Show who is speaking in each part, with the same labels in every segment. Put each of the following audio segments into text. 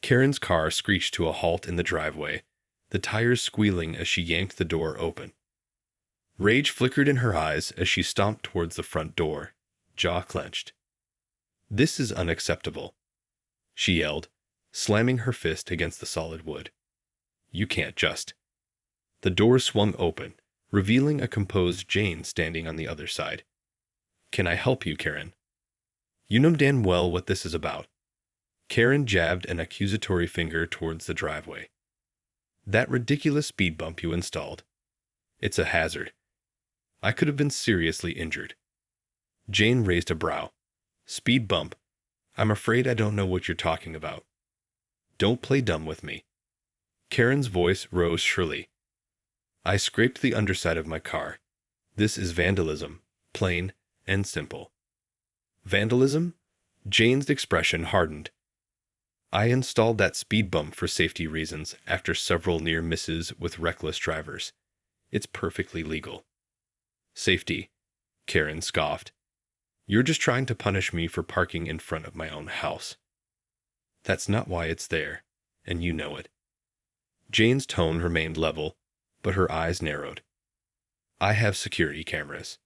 Speaker 1: Karen's car screeched to a halt in the driveway, the tires squealing as she yanked the door open. Rage flickered in her eyes as she stomped towards the front door, jaw clenched. "This is unacceptable," she yelled, slamming her fist against the solid wood. "You can't just—" The door swung open, revealing a composed Jane standing on the other side. "Can I help you, Karen?" "You know damn well what this is about." Karen jabbed an accusatory finger towards the driveway. "That ridiculous speed bump you installed. It's a hazard. I could have been seriously injured." Jane raised a brow. "Speed bump? I'm afraid I don't know what you're talking about." "Don't play dumb with me." Karen's voice rose shrilly. "I scraped the underside of my car. This is vandalism, plain and simple." "Vandalism?" Jane's expression hardened. "I installed that speed bump for safety reasons after several near misses with reckless drivers. It's perfectly legal." "Safety?" Karen scoffed. "You're just trying to punish me for parking in front of my own house." "That's not why it's there, and you know it." Jane's tone remained level, but her eyes narrowed. "I have security cameras.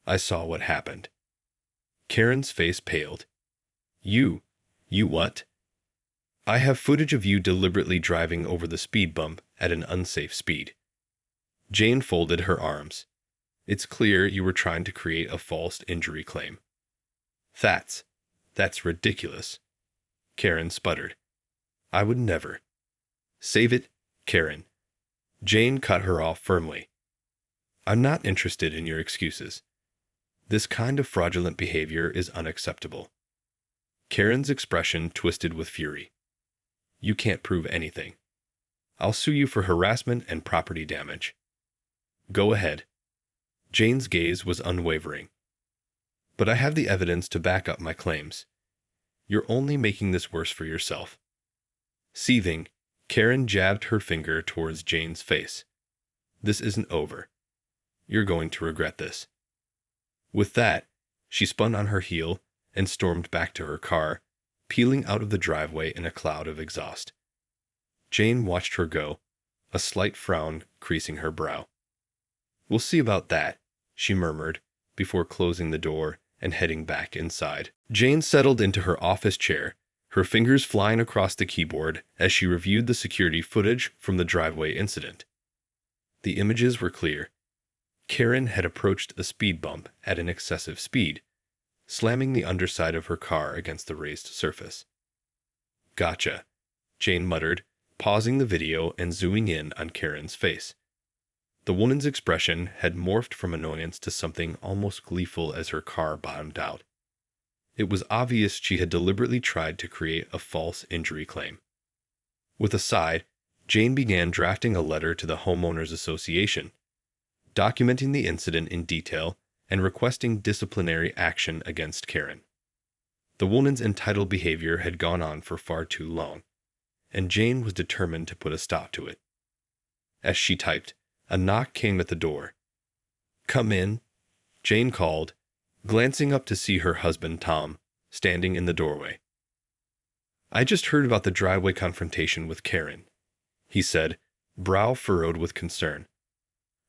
Speaker 1: I saw what happened." Karen's face paled. You what?" "I have footage of you deliberately driving over the speed bump at an unsafe speed." Jane folded her arms. "It's clear you were trying to create a false injury claim." That's ridiculous." Karen sputtered. "I would never." "Save it, Karen." Jane cut her off firmly. "I'm not interested in your excuses. This kind of fraudulent behavior is unacceptable." Karen's expression twisted with fury. "You can't prove anything. I'll sue you for harassment and property damage." "Go ahead." Jane's gaze was unwavering. "But I have the evidence to back up my claims. You're only making this worse for yourself." Seething, Karen jabbed her finger towards Jane's face. "This isn't over. You're going to regret this." With that, she spun on her heel and stormed back to her car, peeling out of the driveway in a cloud of exhaust. Jane watched her go, a slight frown creasing her brow. "We'll see about that," she murmured, before closing the door and heading back inside. Jane settled into her office chair, her fingers flying across the keyboard as she reviewed the security footage from the driveway incident. The images were clear. Karen had approached the speed bump at an excessive speed, slamming the underside of her car against the raised surface. "Gotcha," Jane muttered, pausing the video and zooming in on Karen's face. The woman's expression had morphed from annoyance to something almost gleeful as her car bottomed out. It was obvious she had deliberately tried to create a false injury claim. With a sigh, Jane began drafting a letter to the Homeowners Association, documenting the incident in detail and requesting disciplinary action against Karen. The woman's entitled behavior had gone on for far too long, and Jane was determined to put a stop to it. As she typed, a knock came at the door. "Come in," Jane called, glancing up to see her husband Tom standing in the doorway. "I just heard about the driveway confrontation with Karen," he said, brow furrowed with concern.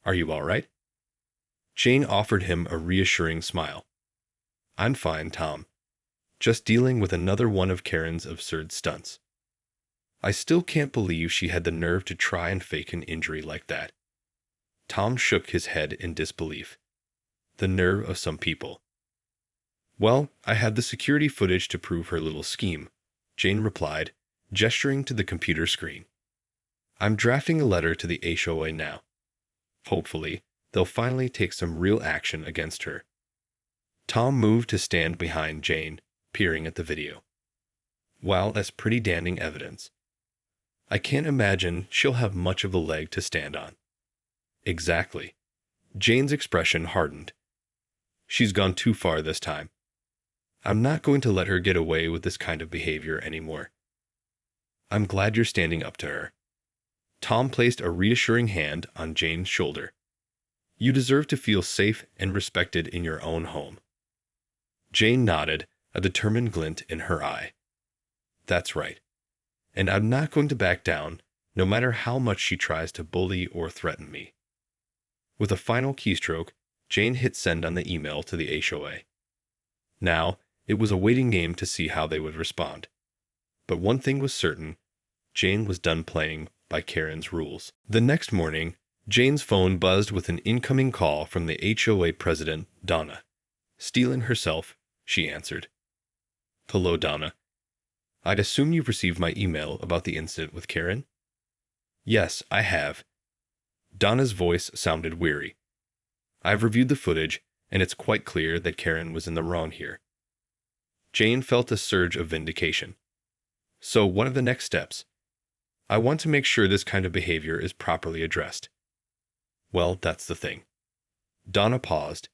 Speaker 1: "Are you all right?" Jane offered him a reassuring smile. "I'm fine, Tom. Just dealing with another one of Karen's absurd stunts. I still can't believe she had the nerve to try and fake an injury like that." Tom shook his head in disbelief. "The nerve of some people." "Well, I have the security footage to prove her little scheme," Jane replied, gesturing to the computer screen. "I'm drafting a letter to the HOA now. Hopefully, they'll finally take some real action against her." Tom moved to stand behind Jane, peering at the video. "Well, that's pretty damning evidence. I can't imagine she'll have much of a leg to stand on." "Exactly." Jane's expression hardened. "She's gone too far this time. I'm not going to let her get away with this kind of behavior anymore." "I'm glad you're standing up to her." Tom placed a reassuring hand on Jane's shoulder. "You deserve to feel safe and respected in your own home." Jane nodded, a determined glint in her eye. "That's right. and I'm not going to back down, no matter how much she tries to bully or threaten me. With a final keystroke, Jane hit send on the email to the HOA. Now, it was a waiting game to see how they would respond. But one thing was certain, Jane was done playing by Karen's rules. The next morning, Jane's phone buzzed with an incoming call from the HOA president, Donna. Steeling herself, she answered. "Hello, Donna. I'd assume you've received my email about the incident with Karen?" "Yes, I have." Donna's voice sounded weary. "I've reviewed the footage, and it's quite clear that Karen was in the wrong here." Jane felt a surge of vindication. "So what are the next steps?" "I want to make sure this kind of behavior is properly addressed." "Well, that's the thing." Donna paused.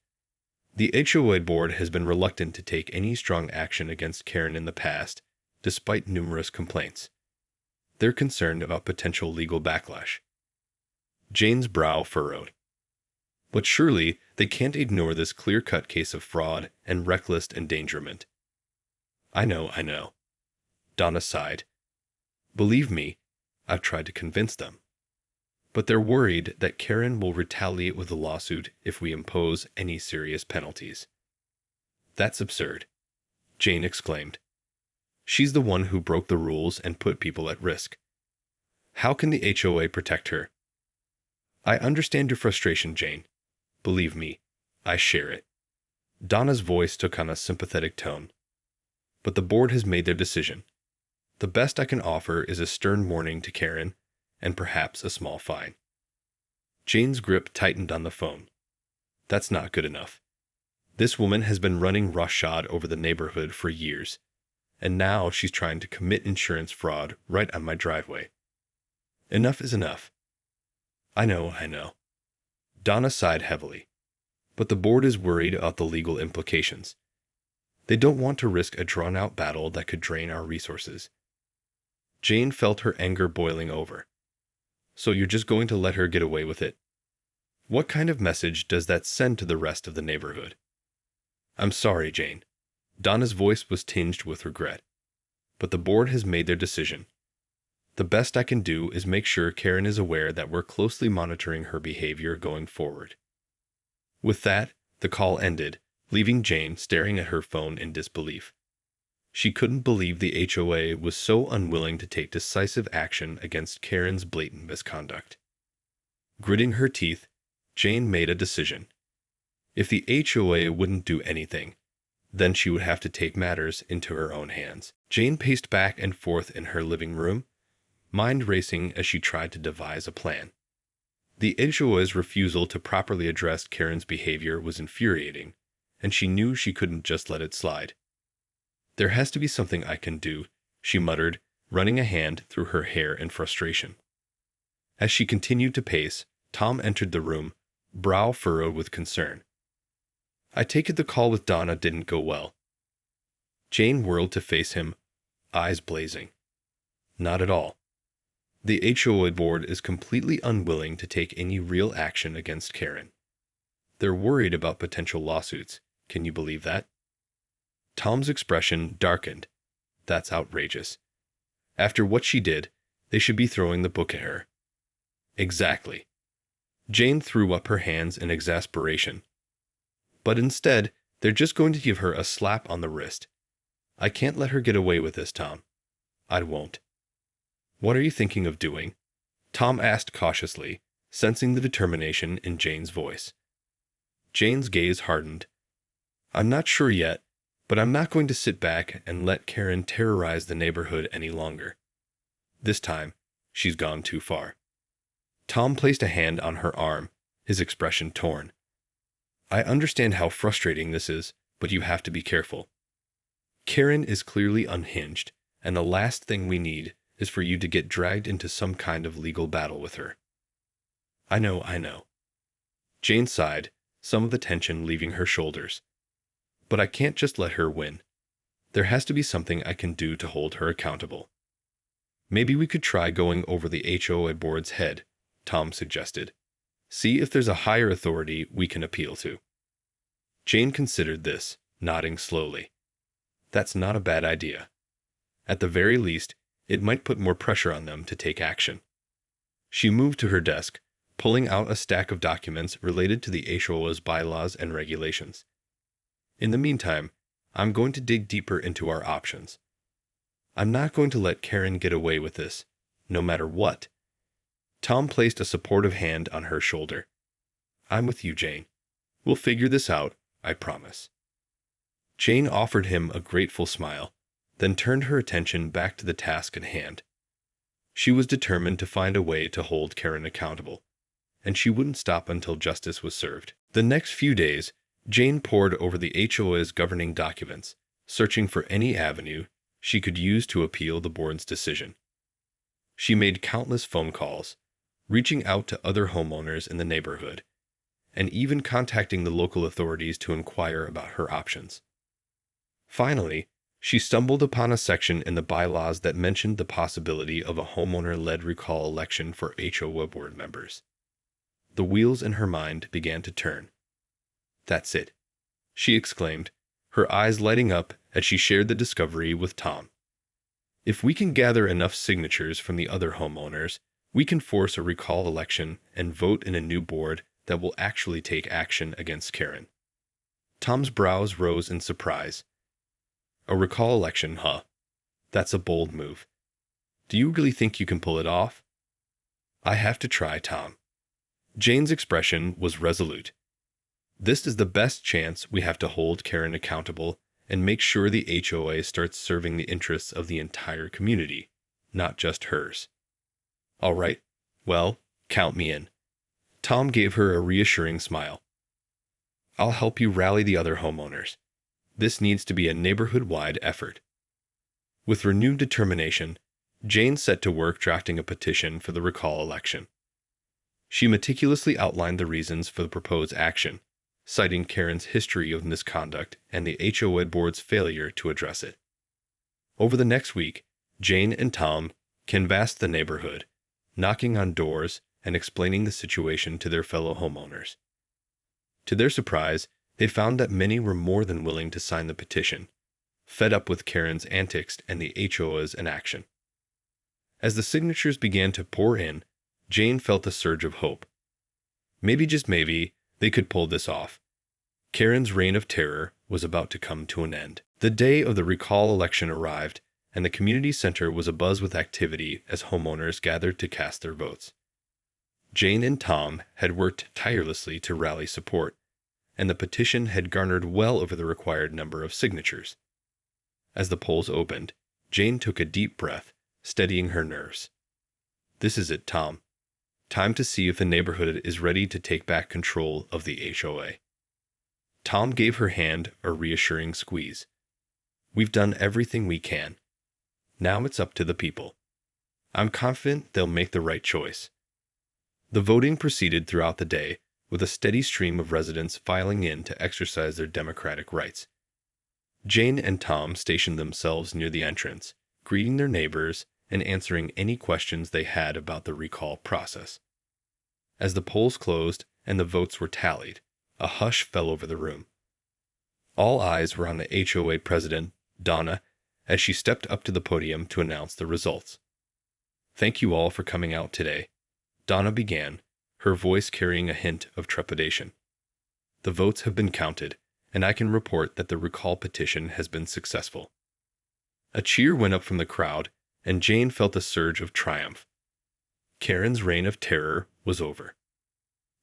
Speaker 1: "The HOA board has been reluctant to take any strong action against Karen in the past, despite numerous complaints. They're concerned about potential legal backlash." Jane's brow furrowed. "But surely they can't ignore this clear-cut case of fraud and reckless endangerment." I know. Donna sighed. "Believe me, I've tried to convince them. But they're worried that Karen will retaliate with a lawsuit if we impose any serious penalties." "That's absurd," Jane exclaimed. "She's the one who broke the rules and put people at risk. How can the HOA protect her?" "I understand your frustration, Jane. Believe me, I share it." Donna's voice took on a sympathetic tone. "But the board has made their decision. The best I can offer is a stern warning to Karen, and perhaps a small fine." Jane's grip tightened on the phone. "That's not good enough. This woman has been running roughshod over the neighborhood for years, and now she's trying to commit insurance fraud right on my driveway. Enough is enough." I know. Donna sighed heavily. "But the board is worried about the legal implications. They don't want to risk a drawn-out battle that could drain our resources." Jane felt her anger boiling over. "So you're just going to let her get away with it? What kind of message does that send to the rest of the neighborhood?" "I'm sorry, Jane." Donna's voice was tinged with regret. "But the board has made their decision. The best I can do is make sure Karen is aware that we're closely monitoring her behavior going forward." With that, the call ended, leaving Jane staring at her phone in disbelief. She couldn't believe the HOA was so unwilling to take decisive action against Karen's blatant misconduct. Gritting her teeth, Jane made a decision. If the HOA wouldn't do anything, then she would have to take matters into her own hands. Jane paced back and forth in her living room, mind racing as she tried to devise a plan. The HOA's refusal to properly address Karen's behavior was infuriating, and she knew she couldn't just let it slide. "There has to be something I can do," she muttered, running a hand through her hair in frustration. As she continued to pace, Tom entered the room, brow furrowed with concern. "I take it the call with Donna didn't go well." Jane whirled to face him, eyes blazing. "Not at all. The HOA board is completely unwilling to take any real action against Karen. They're worried about potential lawsuits. Can you believe that?" Tom's expression darkened. "That's outrageous. After what she did, they should be throwing the book at her." "Exactly." Jane threw up her hands in exasperation. "But instead, they're just going to give her a slap on the wrist. I can't let her get away with this, Tom. I won't." "What are you thinking of doing?" Tom asked cautiously, sensing the determination in Jane's voice. Jane's gaze hardened. "I'm not sure yet, but I'm not going to sit back and let Karen terrorize the neighborhood any longer. This time, she's gone too far." Tom placed a hand on her arm, his expression torn. "I understand how frustrating this is, but you have to be careful. Karen is clearly unhinged, and the last thing we need is for you to get dragged into some kind of legal battle with her." I know. Jane sighed, some of the tension leaving her shoulders. "But I can't just let her win. There has to be something I can do to hold her accountable." "Maybe we could try going over the HOA board's head," Tom suggested. "See if there's a higher authority we can appeal to." Jane considered this, nodding slowly. "That's not a bad idea. At the very least, It might put more pressure on them to take action. She moved to her desk, pulling out a stack of documents related to the HOA's bylaws and regulations. In the meantime, I'm going to dig deeper into our options. I'm not going to let Karen get away with this, no matter what. Tom placed a supportive hand on her shoulder. I'm with you, Jane. We'll figure this out, I promise. Jane offered him a grateful smile, then turned her attention back to the task at hand. She was determined to find a way to hold Karen accountable, and she wouldn't stop until justice was served. The next few days, Jane pored over the HOA's governing documents, searching for any avenue she could use to appeal the board's decision. She made countless phone calls, reaching out to other homeowners in the neighborhood, and even contacting the local authorities to inquire about her options. Finally, she stumbled upon a section in the bylaws that mentioned the possibility of a homeowner-led recall election for HOA board members. The wheels in her mind began to turn. That's it, she exclaimed, her eyes lighting up as she shared the discovery with Tom. If we can gather enough signatures from the other homeowners, we can force a recall election and vote in a new board that will actually take action against Karen. Tom's brows rose in surprise. A recall election, huh? That's a bold move. Do you really think you can pull it off? I have to try, Tom. Jane's expression was resolute. This is the best chance we have to hold Karen accountable and make sure the HOA starts serving the interests of the entire community, not just hers. All right, well, count me in. Tom gave her a reassuring smile. I'll help you rally the other homeowners. This needs to be a neighborhood-wide effort. With renewed determination, Jane set to work drafting a petition for the recall election. She meticulously outlined the reasons for the proposed action, citing Karen's history of misconduct and the HOA board's failure to address it. Over the next week, Jane and Tom canvassed the neighborhood, knocking on doors and explaining the situation to their fellow homeowners. To their surprise, they found that many were more than willing to sign the petition, fed up with Karen's antics and the HOA's inaction. As the signatures began to pour in, Jane felt a surge of hope. Maybe, just maybe, they could pull this off. Karen's reign of terror was about to come to an end. The day of the recall election arrived, and the community center was abuzz with activity as homeowners gathered to cast their votes. Jane and Tom had worked tirelessly to rally support, and the petition had garnered well over the required number of signatures. As the polls opened, Jane took a deep breath, steadying her nerves. This is it, Tom. Time to see if the neighborhood is ready to take back control of the HOA. Tom gave her hand a reassuring squeeze. We've done everything we can. Now it's up to the people. I'm confident they'll make the right choice. The voting proceeded throughout the day, with a steady stream of residents filing in to exercise their democratic rights. Jane and Tom stationed themselves near the entrance, greeting their neighbors and answering any questions they had about the recall process. As the polls closed and the votes were tallied, a hush fell over the room. All eyes were on the HOA president, Donna, as she stepped up to the podium to announce the results. Thank you all for coming out today, Donna began, her voice carrying a hint of trepidation. The votes have been counted, and I can report that the recall petition has been successful. A cheer went up from the crowd, and Jane felt a surge of triumph. Karen's reign of terror was over.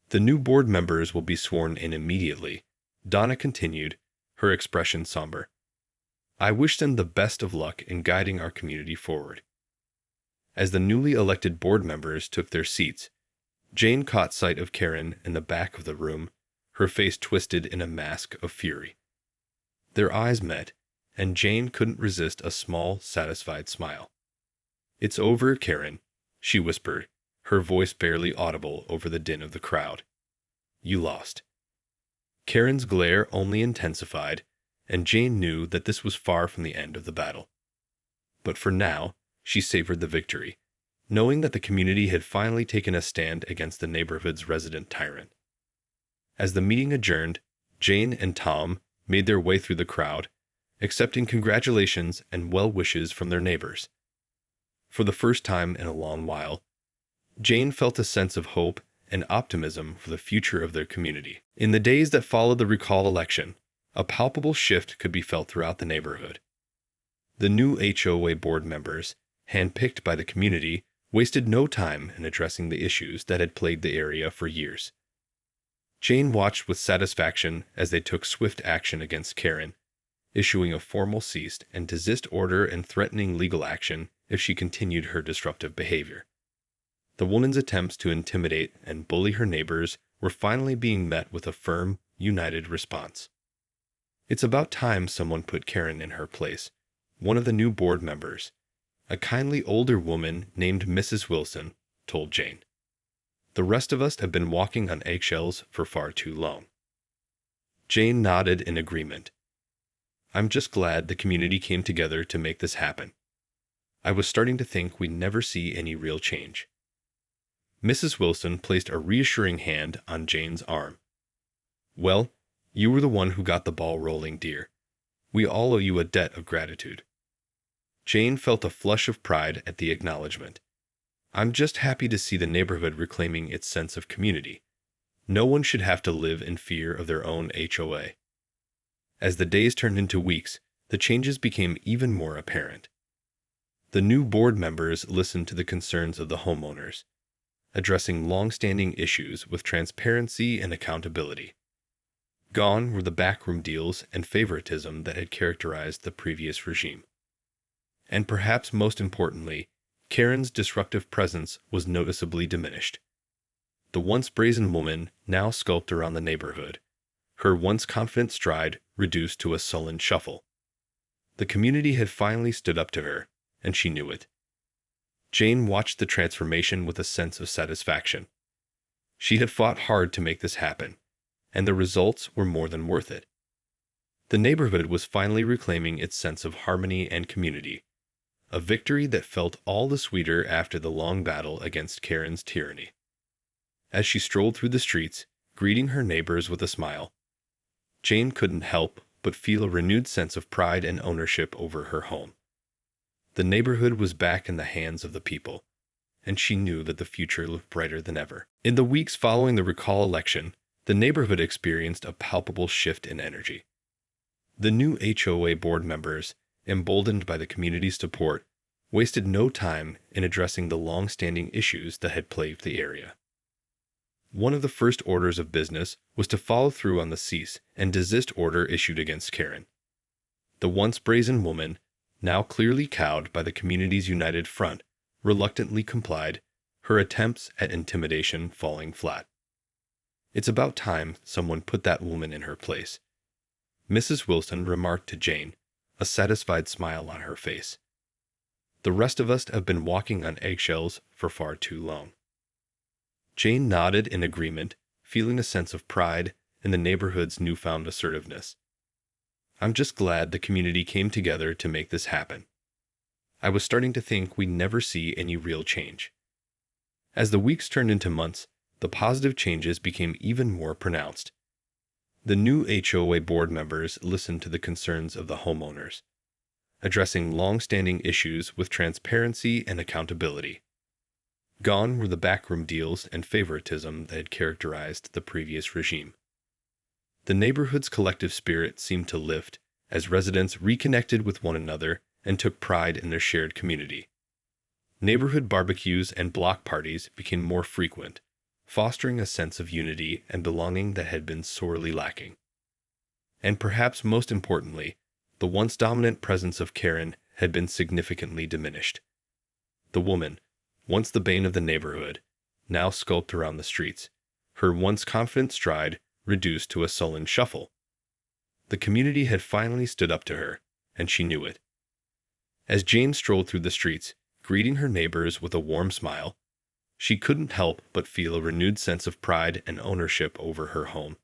Speaker 1: The new board members will be sworn in immediately, Donna continued, her expression somber. I wish them the best of luck in guiding our community forward. As the newly elected board members took their seats, Jane caught sight of Karen in the back of the room, her face twisted in a mask of fury. Their eyes met, and Jane couldn't resist a small, satisfied smile. It's over, Karen, she whispered, her voice barely audible over the din of the crowd. You lost. Karen's glare only intensified, and Jane knew that this was far from the end of the battle. But for now, she savored the victory, knowing that the community had finally taken a stand against the neighborhood's resident tyrant. As the meeting adjourned, Jane and Tom made their way through the crowd, accepting congratulations and well wishes from their neighbors. For the first time in a long while, Jane felt a sense of hope and optimism for the future of their community. In the days that followed the recall election, a palpable shift could be felt throughout the neighborhood. The new HOA board members, handpicked by the community, wasted no time in addressing the issues that had plagued the area for years. Jane watched with satisfaction as they took swift action against Karen, issuing a formal cease and desist order and threatening legal action if she continued her disruptive behavior. The woman's attempts to intimidate and bully her neighbors were finally being met with a firm, united response. "It's about time someone put Karen in her place," one of the new board members, a kindly older woman named Mrs. Wilson, told Jane. "The rest of us have been walking on eggshells for far too long." Jane nodded in agreement. "I'm just glad the community came together to make this happen. I was starting to think we'd never see any real change." Mrs. Wilson placed a reassuring hand on Jane's arm. "Well, you were the one who got the ball rolling, dear. We all owe you a debt of gratitude." Jane felt a flush of pride at the acknowledgement. "I'm just happy to see the neighborhood reclaiming its sense of community. No one should have to live in fear of their own HOA." As the days turned into weeks, the changes became even more apparent. The new board members listened to the concerns of the homeowners, addressing long-standing issues with transparency and accountability. Gone were the backroom deals and favoritism that had characterized the previous regime. And perhaps most importantly, Karen's disruptive presence was noticeably diminished. The once brazen woman now skulked around the neighborhood, her once confident stride reduced to a sullen shuffle. The community had finally stood up to her, and she knew it. Jane watched the transformation with a sense of satisfaction. She had fought hard to make this happen, and the results were more than worth it. The neighborhood was finally reclaiming its sense of harmony and community, a victory that felt all the sweeter after the long battle against Karen's tyranny. As she strolled through the streets, greeting her neighbors with a smile, Jane couldn't help but feel a renewed sense of pride and ownership over her home. The neighborhood was back in the hands of the people, and she knew that the future looked brighter than ever. In the weeks following the recall election, the neighborhood experienced a palpable shift in energy. The new HOA board members, emboldened by the community's support, wasted no time in addressing the long-standing issues that had plagued the area. One of the first orders of business was to follow through on the cease and desist order issued against Karen. The once brazen woman, now clearly cowed by the community's united front, reluctantly complied, her attempts at intimidation falling flat. "It's about time someone put that woman in her place," Mrs. Wilson remarked to Jane, a satisfied smile on her face. "The rest of us have been walking on eggshells for far too long." Jane nodded in agreement, feeling a sense of pride in the neighborhood's newfound assertiveness. "I'm just glad the community came together to make this happen. I was starting to think we'd never see any real change." As the weeks turned into months, the positive changes became even more pronounced. The new HOA board members listened to the concerns of the homeowners, addressing long-standing issues with transparency and accountability. Gone were the backroom deals and favoritism that had characterized the previous regime. The neighborhood's collective spirit seemed to lift as residents reconnected with one another and took pride in their shared community. Neighborhood barbecues and block parties became more frequent, fostering a sense of unity and belonging that had been sorely lacking. And perhaps most importantly, the once dominant presence of Karen had been significantly diminished. The woman, once the bane of the neighborhood, now skulked around the streets, her once confident stride reduced to a sullen shuffle. The community had finally stood up to her, and she knew it. As Jane strolled through the streets, greeting her neighbors with a warm smile, she couldn't help but feel a renewed sense of pride and ownership over her home.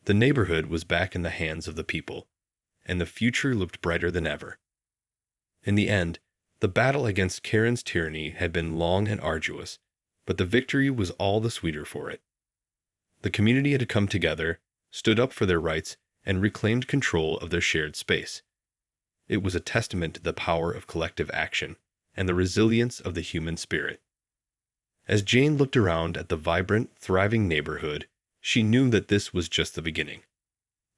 Speaker 1: The neighborhood was back in the hands of the people, and the future looked brighter than ever. In the end, the battle against Karen's tyranny had been long and arduous, but the victory was all the sweeter for it. The community had come together, stood up for their rights, and reclaimed control of their shared space. It was a testament to the power of collective action and the resilience of the human spirit. As Jane looked around at the vibrant, thriving neighborhood, she knew that this was just the beginning.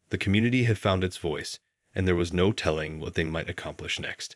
Speaker 1: The community had found its voice, and there was no telling what they might accomplish next.